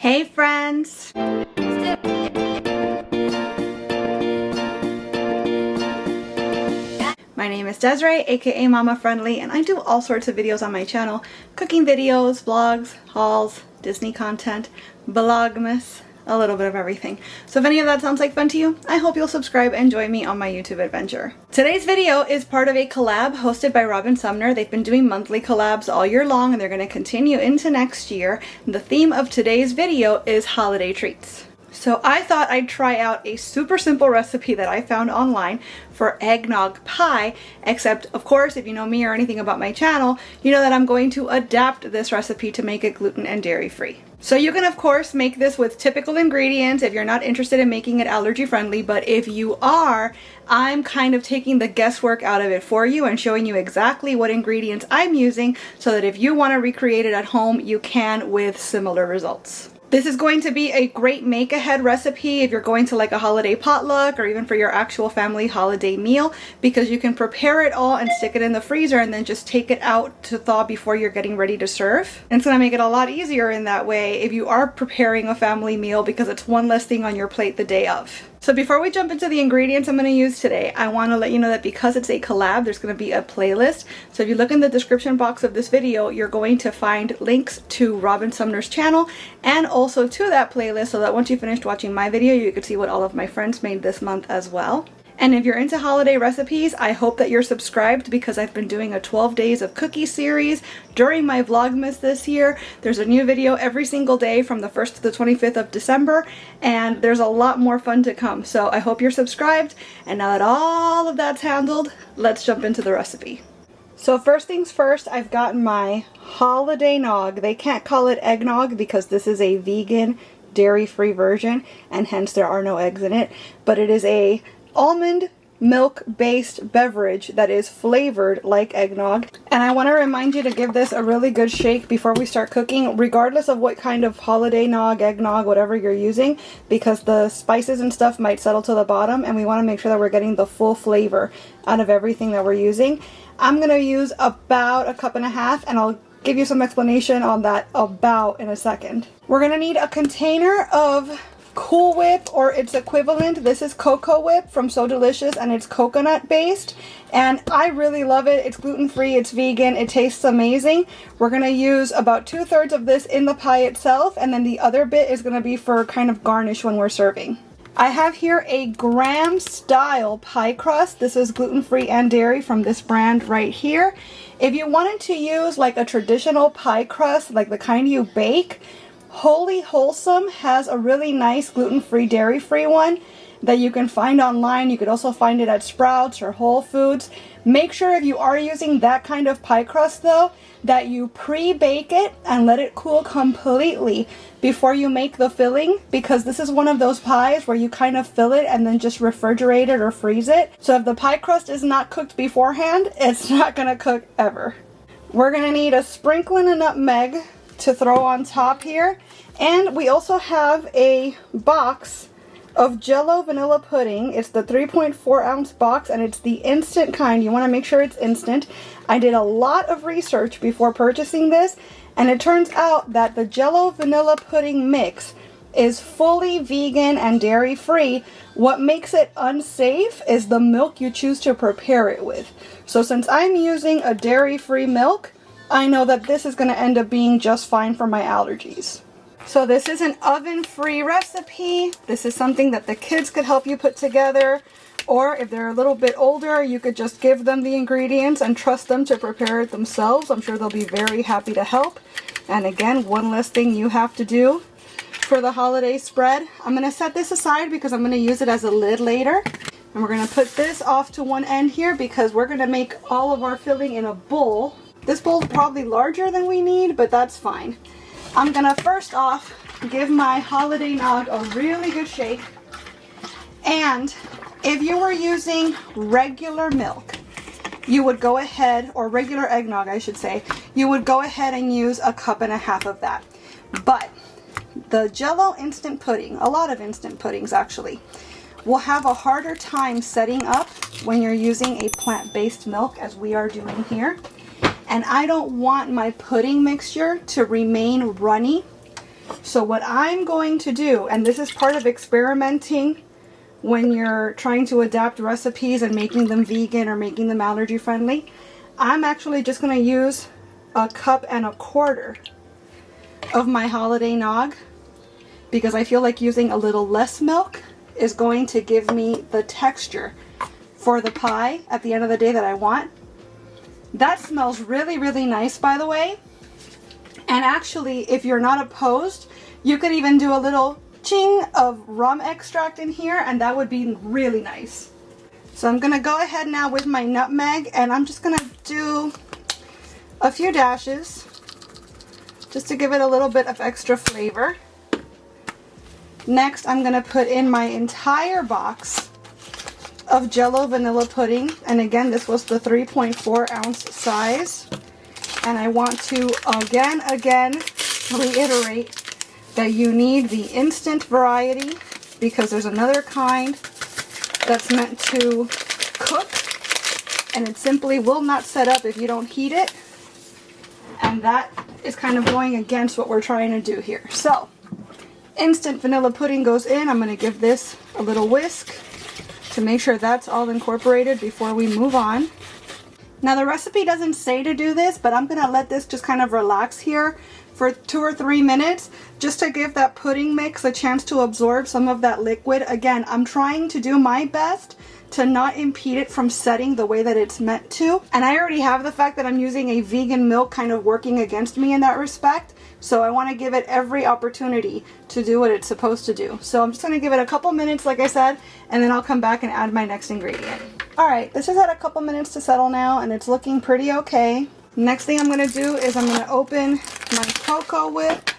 Hey friends! My name is Desiree, aka Mama Friendly, and I do all sorts of videos on my channel. Cooking videos, vlogs, hauls, Disney content, vlogmas, a little bit of everything. So if any of that sounds like fun to you, I hope you'll subscribe and join me on my YouTube adventure. Today's video is part of a collab hosted by Robin Sumner. They've been doing monthly collabs all year long and they're going to continue into next year. And the theme of today's video is holiday treats. So I thought I'd try out a super simple recipe that I found online for eggnog pie, except of course if you know me or anything about my channel, you know that I'm going to adapt this recipe to make it gluten and dairy free. So you can of course make this with typical ingredients if you're not interested in making it allergy friendly, but if you are, I'm kind of taking the guesswork out of it for you and showing you exactly what ingredients I'm using so that if you want to recreate it at home, you can with similar results. This is going to be a great make-ahead recipe if you're going to like a holiday potluck or even for your actual family holiday meal, because you can prepare it all and stick it in the freezer and then just take it out to thaw before you're getting ready to serve. And it's going to make it a lot easier in that way if you are preparing a family meal, because it's one less thing on your plate the day of. So before we jump into the ingredients I'm going to use today, I want to let you know that because it's a collab, there's going to be a playlist. So if you look in the description box of this video, you're going to find links to Robin Sumner's channel and also to that playlist, so that once you finished watching my video, you could see what all of my friends made this month as well. And if you're into holiday recipes, I hope that you're subscribed, because I've been doing a 12 days of cookie series during my Vlogmas this year. There's a new video every single day from the 1st to the 25th of December, and there's a lot more fun to come. So I hope you're subscribed, and now that all of that's handled, let's jump into the recipe. So first things first, I've gotten my holiday nog. They can't call it eggnog because this is a vegan, dairy-free version, and hence there are no eggs in it, but it is a almond milk based beverage that is flavored like eggnog. And I want to remind you to give this a really good shake before we start cooking, regardless of what kind of holiday nog, eggnog, whatever you're using, because the spices and stuff might settle to the bottom and we want to make sure that we're getting the full flavor out of everything that we're using. I'm going to use about 1.5 cups, and I'll give you some explanation on that about in a second. We're going to need a container of Cool Whip or its equivalent. This is Cocoa Whip from So Delicious, and it's coconut based, and I really love it. It's gluten free, it's vegan, it tastes amazing. We're going to use about 2/3 of this in the pie itself, and then the other bit is going to be for kind of garnish when we're serving. I have here a graham style pie crust. This is gluten free and dairy from this brand right here. If you wanted to use like a traditional pie crust, like the kind you bake, Holy Wholesome has a really nice gluten-free, dairy-free one that you can find online. You could also find it at Sprouts or Whole Foods. Make sure if you are using that kind of pie crust though, that you pre-bake it and let it cool completely before you make the filling, because this is one of those pies where you kind of fill it and then just refrigerate it or freeze it. So if the pie crust is not cooked beforehand, it's not gonna cook ever. We're gonna need a sprinkling of nutmeg to throw on top here, and we also have a box of Jello vanilla pudding. It's the 3.4 ounce box, and it's the instant kind. You want to make sure it's instant. I did a lot of research before purchasing this, and it turns out that the Jello vanilla pudding mix is fully vegan and dairy free. What makes it unsafe is the milk you choose to prepare it with. So since I'm using a dairy free milk, I know that this is going to end up being just fine for my allergies. So this is an oven-free recipe. This is something that the kids could help you put together, or if they're a little bit older, you could just give them the ingredients and trust them to prepare it themselves. I'm sure they'll be very happy to help. And again, one less thing you have to do for the holiday spread. I'm going to set this aside because I'm going to use it as a lid later. And we're going to put this off to one end here because we're going to make all of our filling in a bowl. This bowl is probably larger than we need, but that's fine. I'm gonna first off give my holiday nog a really good shake. And if you were using regular milk, you would go ahead, or regular eggnog I should say, you would go ahead and use 1.5 cups of that. But the Jello instant pudding, a lot of instant puddings actually, will have a harder time setting up when you're using a plant-based milk as we are doing here. And I don't want my pudding mixture to remain runny So what I'm going to do, and this is part of experimenting when you're trying to adapt recipes and making them vegan or making them allergy friendly, I'm actually just going to use 1.25 cups of my holiday nog, because I feel like using a little less milk is going to give me the texture for the pie at the end of the day that I want. That smells really, really nice, by the way. And actually, if you're not opposed, you could even do a little ching of rum extract in here, and that would be really nice. So I'm gonna go ahead now with my nutmeg, and I'm just gonna do a few dashes just to give it a little bit of extra flavor. Next, I'm gonna put in my entire box of Jell-O vanilla pudding, and again, this was the 3.4 ounce size. And I want to again reiterate that you need the instant variety, because there's another kind that's meant to cook, and it simply will not set up if you don't heat it, and that is kind of going against what we're trying to do here. So instant vanilla pudding goes in. I'm going to give this a little whisk to make sure that's all incorporated before we move on. Now the recipe doesn't say to do this, but I'm going to let this just kind of relax here for 2 or 3 minutes just to give that pudding mix a chance to absorb some of that liquid. Again, I'm trying to do my best to not impede it from setting the way that it's meant to. And I already have the fact that I'm using a vegan milk kind of working against me in that respect. So I want to give it every opportunity to do what it's supposed to do. So I'm just going to give it a couple minutes, like I said, and then I'll come back and add my next ingredient. Alright, this has had a couple minutes to settle now, and it's looking pretty okay. Next thing I'm going to do is I'm going to open my Cocoa Whip.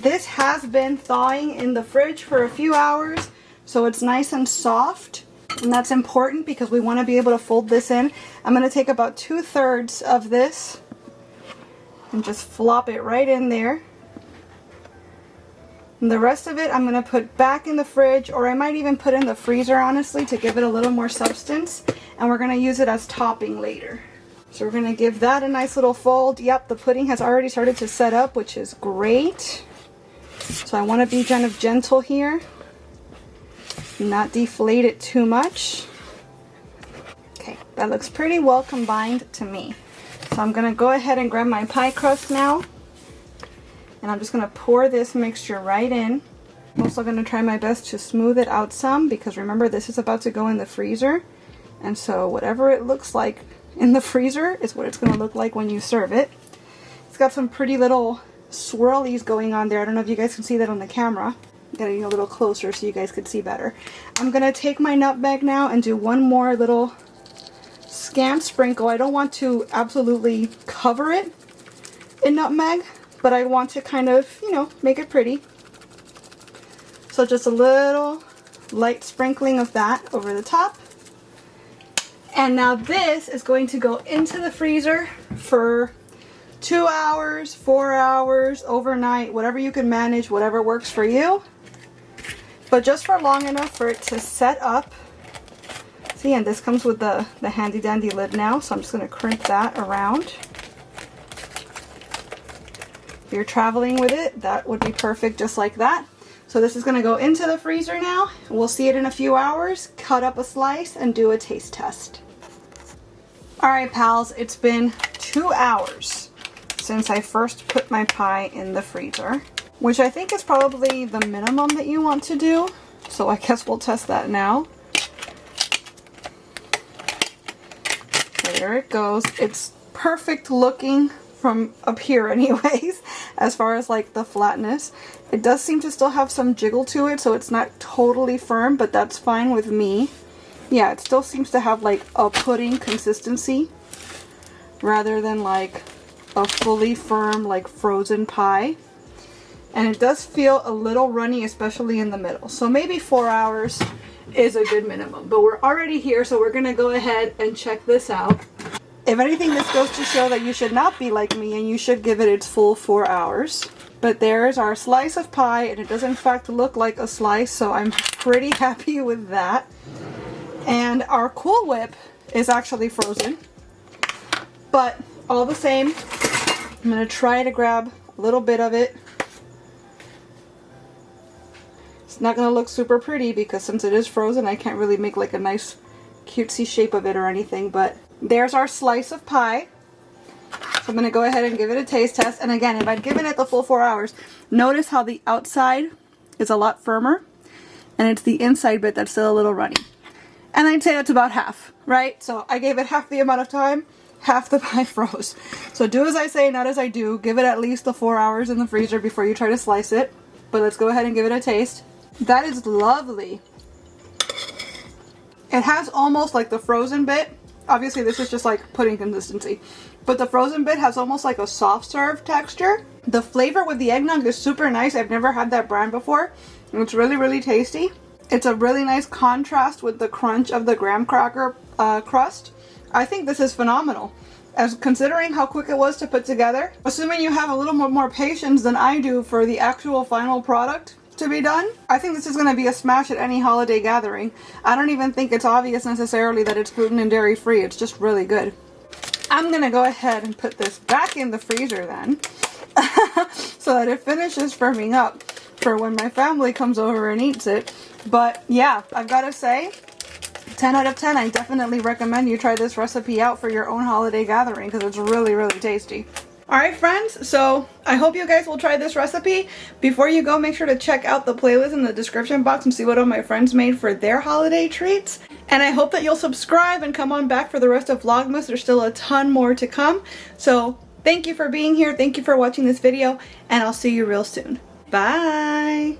This has been thawing in the fridge for a few hours, so it's nice and soft. And that's important because we want to be able to fold this in. I'm going to take about 2/3 of this and just flop it right in there. And the rest of it I'm going to put back in the fridge, or I might even put in the freezer, honestly, to give it a little more substance. And we're going to use it as topping later. So we're going to give that a nice little fold. Yep, the pudding has already started to set up, which is great. So I want to be kind of gentle here, not deflate it too much. Okay, that looks pretty well combined to me. So I'm going to go ahead and grab my pie crust now. And I'm just going to pour this mixture right in. I'm also going to try my best to smooth it out some, because remember, this is about to go in the freezer. And so whatever it looks like in the freezer is what it's going to look like when you serve it. It's got some pretty little swirlies going on there. I don't know if you guys can see that on the camera. I'm getting a little closer so you guys could see better. I'm going to take my nutmeg now and do one more little scant sprinkle. I don't want to absolutely cover it in nutmeg, but I want to kind of, you know, make it pretty. So just a little light sprinkling of that over the top. And now this is going to go into the freezer for 2 hours, 4 hours, overnight, whatever you can manage, whatever works for you. But just for long enough for it to set up. See, and this comes with the handy dandy lid now, so I'm just going to crimp that around. If you're traveling with it, that would be perfect just like that. So this is going to go into the freezer now. We'll see it in a few hours, cut up a slice, and do a taste test. Alright pals, it's been 2 hours since I first put my pie in the freezer, which I think is probably the minimum that you want to do. So I guess we'll test that now. There it goes. It's perfect looking from up here anyways, as far as like the flatness. It does seem to still have some jiggle to it, so it's not totally firm, but that's fine with me. Yeah, it still seems to have like a pudding consistency rather than like a fully firm like frozen pie. And it does feel a little runny, especially in the middle. So maybe 4 hours is a good minimum, but we're already here, so we're gonna go ahead and check this out. If anything, this goes to show that you should not be like me and you should give it its full 4 hours. But there's our slice of pie, and it does in fact look like a slice, so I'm pretty happy with that. And our Cool Whip is actually frozen. But all the same, I'm going to try to grab a little bit of it. It's not going to look super pretty because since it is frozen, I can't really make like a nice cutesy shape of it or anything, but there's our slice of pie. So I'm going to go ahead and give it a taste test. And again, if I'd given it the full 4 hours, notice how the outside is a lot firmer and it's the inside bit that's still a little runny. And I'd say that's about half, right? So I gave it half the amount of time, half the pie froze. So do as I say, not as I do. Give it at least the 4 hours in the freezer before you try to slice it. But let's go ahead and give it a taste. That is lovely. It has almost like the frozen bit. Obviously this is just like pudding consistency. But the frozen bit has almost like a soft serve texture. The flavor with the eggnog is super nice. I've never had that brand before. And it's really, really tasty. It's a really nice contrast with the crunch of the graham cracker crust. I think this is phenomenal. As considering how quick it was to put together, assuming you have a little more patience than I do for the actual final product to be done, I think this is going to be a smash at any holiday gathering. I don't even think it's obvious necessarily that it's gluten and dairy free. It's just really good. I'm going to go ahead and put this back in the freezer then so that it finishes firming up for when my family comes over and eats it. But yeah, I've got to say, 10 out of 10, I definitely recommend you try this recipe out for your own holiday gathering because it's really, really tasty. Alright friends, so I hope you guys will try this recipe. Before you go, make sure to check out the playlist in the description box and see what all my friends made for their holiday treats. And I hope that you'll subscribe and come on back for the rest of Vlogmas. There's still a ton more to come. So thank you for being here, thank you for watching this video, and I'll see you real soon. Bye!